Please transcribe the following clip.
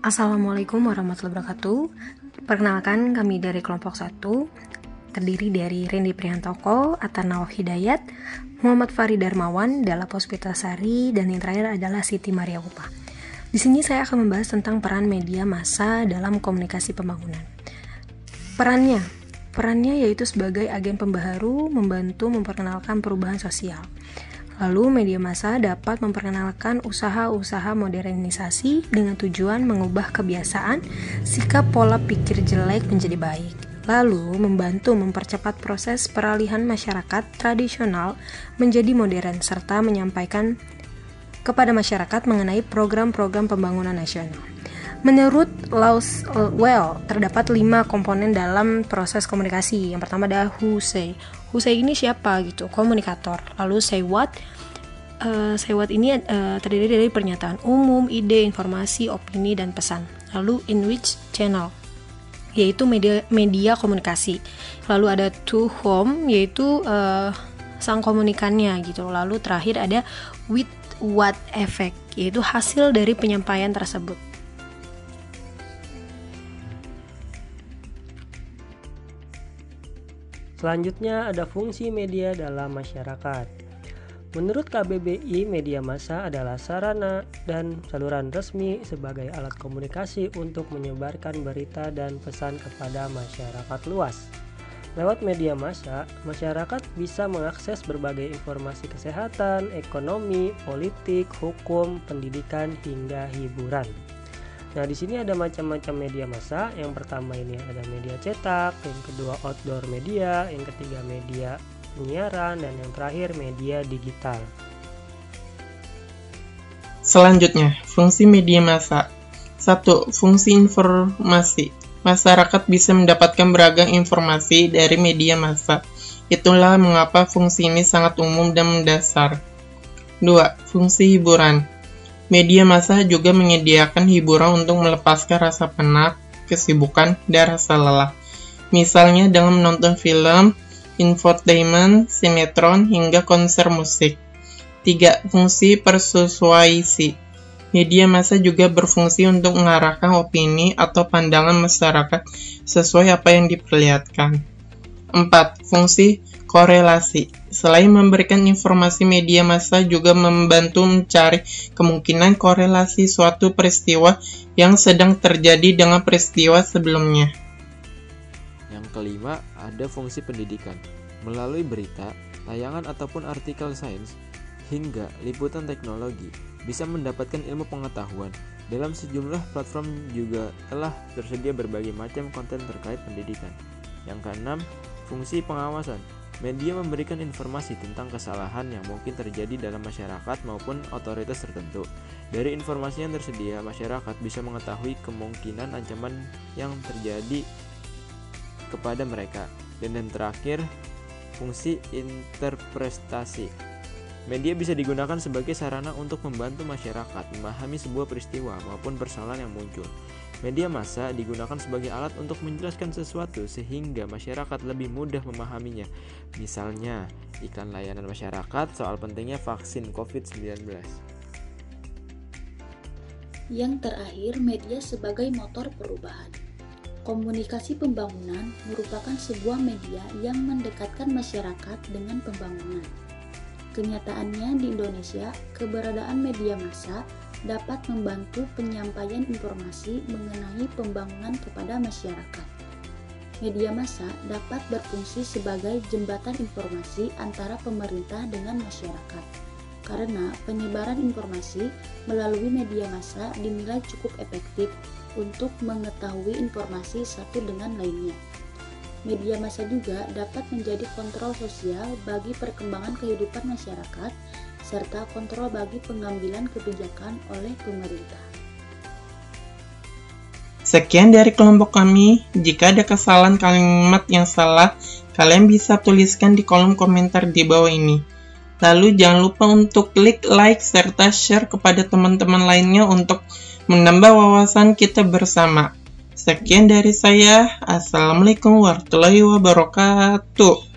Assalamualaikum warahmatullahi wabarakatuh. Perkenalkan, kami dari kelompok 1 terdiri dari Randy Priantoko, Atanal Hidayat, Muhammad Farid Darmawan, Dalla Puspitasari, dan yang terakhir adalah Siti Maria Upah. Di sini saya akan membahas tentang peran media massa dalam komunikasi pembangunan. Perannya yaitu sebagai agen pembaharu, membantu memperkenalkan perubahan sosial. Lalu media massa dapat memperkenalkan usaha-usaha modernisasi dengan tujuan mengubah kebiasaan, sikap pola pikir jelek menjadi baik. Lalu membantu mempercepat proses peralihan masyarakat tradisional menjadi modern serta menyampaikan kepada masyarakat mengenai program-program pembangunan nasional. Menurut Lauswell, terdapat 5 komponen dalam proses komunikasi. Yang pertama adalah who say. Who say ini siapa gitu, komunikator. Lalu say what ini terdiri dari pernyataan umum, ide, informasi, opini, dan pesan. Lalu in which channel, yaitu media komunikasi. Lalu ada to whom, yaitu sang komunikannya gitu. Lalu terakhir ada with what effect, yaitu hasil dari penyampaian tersebut. Selanjutnya ada fungsi media dalam masyarakat. Menurut KBBI, media massa adalah sarana dan saluran resmi sebagai alat komunikasi untuk menyebarkan berita dan pesan kepada masyarakat luas. Lewat media massa, masyarakat bisa mengakses berbagai informasi kesehatan, ekonomi, politik, hukum, pendidikan, hingga hiburan. Nah, di sini ada macam-macam media massa. Yang pertama ini ada media cetak, yang kedua outdoor media, yang ketiga media penyiaran, dan yang terakhir media digital. Selanjutnya, fungsi media massa. 1. Fungsi informasi. Masyarakat bisa mendapatkan beragam informasi dari media massa. Itulah mengapa fungsi ini sangat umum dan mendasar. 2. Fungsi hiburan. Media massa juga menyediakan hiburan untuk melepaskan rasa penat, kesibukan, dan rasa lelah. Misalnya dengan menonton film, infotainment, sinetron, hingga konser musik. 3. Fungsi persuasi. Media massa juga berfungsi untuk mengarahkan opini atau pandangan masyarakat sesuai apa yang diperlihatkan. 4. Fungsi korelasi. Selain memberikan informasi, media massa juga membantu mencari kemungkinan korelasi suatu peristiwa yang sedang terjadi dengan peristiwa sebelumnya. Yang kelima, ada fungsi pendidikan. Melalui berita, tayangan ataupun artikel sains, hingga liputan teknologi, bisa mendapatkan ilmu pengetahuan. Dalam sejumlah platform juga telah tersedia berbagai macam konten terkait pendidikan. Yang keenam, fungsi pengawasan. Media memberikan informasi tentang kesalahan yang mungkin terjadi dalam masyarakat maupun otoritas tertentu. Dari informasi yang tersedia, masyarakat bisa mengetahui kemungkinan ancaman yang terjadi kepada mereka. Dan yang terakhir, fungsi interpretasi. Media bisa digunakan sebagai sarana untuk membantu masyarakat memahami sebuah peristiwa maupun persoalan yang muncul. Media massa digunakan sebagai alat untuk menjelaskan sesuatu sehingga masyarakat lebih mudah memahaminya. Misalnya, iklan layanan masyarakat soal pentingnya vaksin COVID-19. Yang terakhir, media sebagai motor perubahan. Komunikasi pembangunan merupakan sebuah media yang mendekatkan masyarakat dengan pembangunan. Kenyataannya di Indonesia, keberadaan media massa dapat membantu penyampaian informasi mengenai pembangunan kepada masyarakat. Media massa dapat berfungsi sebagai jembatan informasi antara pemerintah dengan masyarakat, karena penyebaran informasi melalui media massa dinilai cukup efektif untuk mengetahui informasi satu dengan lainnya. Media massa juga dapat menjadi kontrol sosial bagi perkembangan kehidupan masyarakat, serta kontrol bagi pengambilan kebijakan oleh pemerintah. Sekian dari kelompok kami. Jika ada kesalahan kalimat yang salah, kalian bisa tuliskan di kolom komentar di bawah ini. Lalu jangan lupa untuk klik like serta share kepada teman-teman lainnya untuk menambah wawasan kita bersama. Sekian dari saya. Assalamualaikum warahmatullahi wabarakatuh.